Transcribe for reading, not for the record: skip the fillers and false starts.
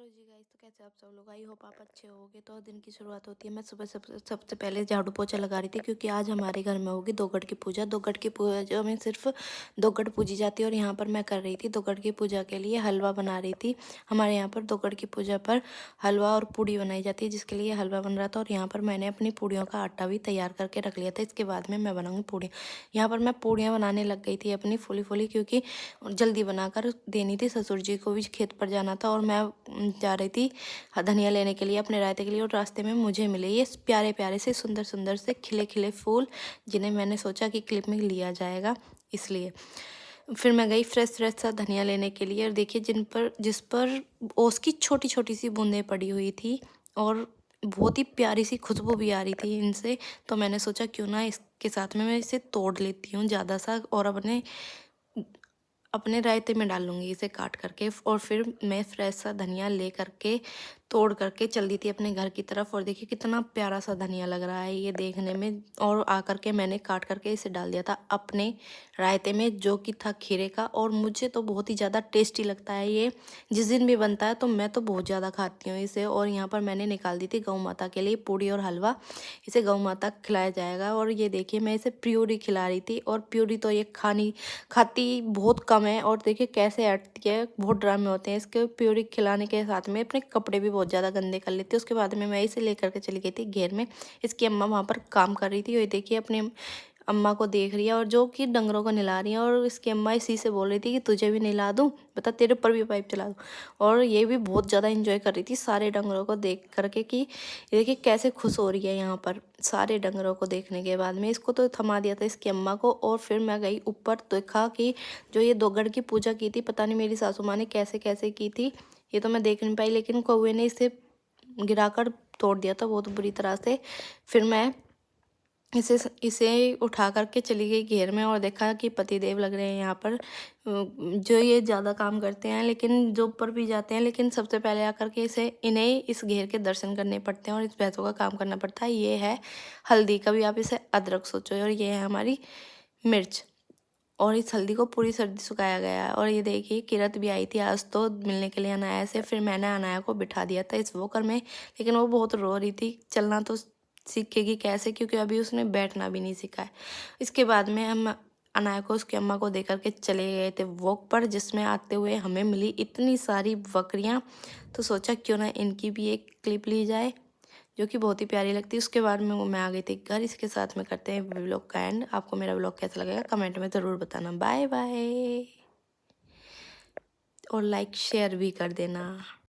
Hello जी guys, तो कैसे आप सब लोग। आई होप आप अच्छे होगे। तो दिन की शुरुआत होती है, मैं सुबह सबसे पहले झाड़ू पोछा लगा रही थी क्योंकि आज हमारे घर में होगी दोगट की पूजा। दोगट की पूजा में सिर्फ दोगट पूजी जाती है और यहाँ पर मैं कर रही थी दोगट की पूजा के लिए हलवा बना रही थी। हमारे यहाँ पर दोगट की पूजा पर हलवा और पूड़ी बनाई जाती है, जिसके लिए हलवा बन रहा था। और यहाँ पर मैंने अपनी पूड़ियों का आटा भी तैयार करके रख लिया था। इसके बाद में मैं बनाऊँगी पूड़ियाँ। यहाँ पर मैं पूड़ियाँ बनाने लग गई थी अपनी फुली फुली, क्योंकि जल्दी बनाकर देनी थी। ससुर जी को भी खेत पर जाना था और मैं जा रही थी धनिया लेने के लिए अपने रायते के लिए। और रास्ते में मुझे मिले ये प्यारे प्यारे से सुंदर सुंदर से खिले खिले फूल, जिन्हें मैंने सोचा कि क्लिप में लिया जाएगा, इसलिए फिर मैं गई फ्रेश फ्रेश सा धनिया लेने के लिए। और देखिए जिस पर ओस की छोटी छोटी सी बूंदें पड़ी हुई थी और बहुत ही प्यारी सी खुशबू भी आ रही थी इनसे। तो मैंने सोचा क्यों ना इसके साथ में मैं इसे तोड़ लेती हूँ ज़्यादा सा और अपने रायते में डालूंगी इसे काट करके। और फिर मैं फ्रेश सा धनिया ले करके तोड़ करके चल दी थी अपने घर की तरफ। और देखिए कितना प्यारा सा धनिया लग रहा है ये देखने में। और आकर के मैंने काट करके इसे डाल दिया था अपने रायते में, जो कि था खीरे का। और मुझे तो बहुत ही ज़्यादा टेस्टी लगता है ये। जिस दिन भी बनता है तो मैं तो बहुत ज़्यादा खाती हूँ इसे। और यहाँ पर मैंने निकाल दी थी गौ माता के लिए पूड़ी और हलवा। इसे गौ माता को खिलाया जाएगा। और ये देखिए मैं इसे प्यूरी खिला रही थी, और प्यूरी तो ये खाती बहुत कम है। और देखिए कैसे हटती है, बहुत ड्रामे होते हैं इसके। प्यूरी खिलाने के साथ में अपने कपड़े भी बहुत ज़्यादा गंदे कर लेती है। उसके बाद में मैं इसे लेकर के चली गई थी घेर में। इसकी अम्मा वहाँ पर काम कर रही थी। ये देखिए अपने अम्मा को देख रही है और जो कि डंगरों को नहला रही है। और इसकी अम्मा इसी से बोल रही थी कि तुझे भी नहला दूँ, बता तेरे ऊपर भी पाइप चला दूँ। और ये भी बहुत ज़्यादा इंजॉय कर रही थी सारे डंगरों को देख करके कि ये देखिए कैसे खुश हो रही है यहाँ पर सारे डंगरों को देखने के बाद में। इसको तो थमा दिया था इसकी अम्मा को। और फिर मैं गई ऊपर, देखा कि जो ये दोगड़ की पूजा की थी, पता नहीं मेरी सासू माँ ने कैसे कैसे की थी, ये तो मैं देख नहीं पाई। लेकिन कौवे ने इसे गिराकर तोड़ दिया था बहुत बुरी तरह से। फिर मैं इसे इसे उठा करके चली गई घेर में और देखा कि पतिदेव लग रहे हैं यहाँ पर, जो ये ज़्यादा काम करते हैं लेकिन जॉब पर भी जाते हैं, लेकिन सबसे पहले आकर के इन्हें इस घेर के दर्शन करने पड़ते हैं और इस भैंसों का काम करना पड़ता है। ये है हल्दी, कभी आप इसे अदरक सोचो। और ये है हमारी मिर्च। और इस हल्दी को पूरी सर्दी सुखाया गया है। और ये देखिए किरत भी आई थी आज तो मिलने के लिए अनाया से। फिर मैंने अनाया को बिठा दिया था इस वॉकर में, लेकिन वो बहुत रो रही थी। चलना तो सीखेगी कैसे, क्योंकि अभी उसने बैठना भी नहीं सीखा है। इसके बाद में हम अनाया को उसकी अम्मा को दे करके चले गए थे वॉक पर, जिसमें आते हुए हमें मिली इतनी सारी बकरियाँ। तो सोचा क्यों ना इनकी भी एक क्लिप ली जाए, जो कि बहुत ही प्यारी लगती है। उसके बाद में मैं आ गई थी घर। इसके साथ में करते हैं व्लॉग का एंड। आपको मेरा व्लॉग कैसा लगेगा कमेंट में ज़रूर बताना। बाय बाय, और लाइक शेयर भी कर देना।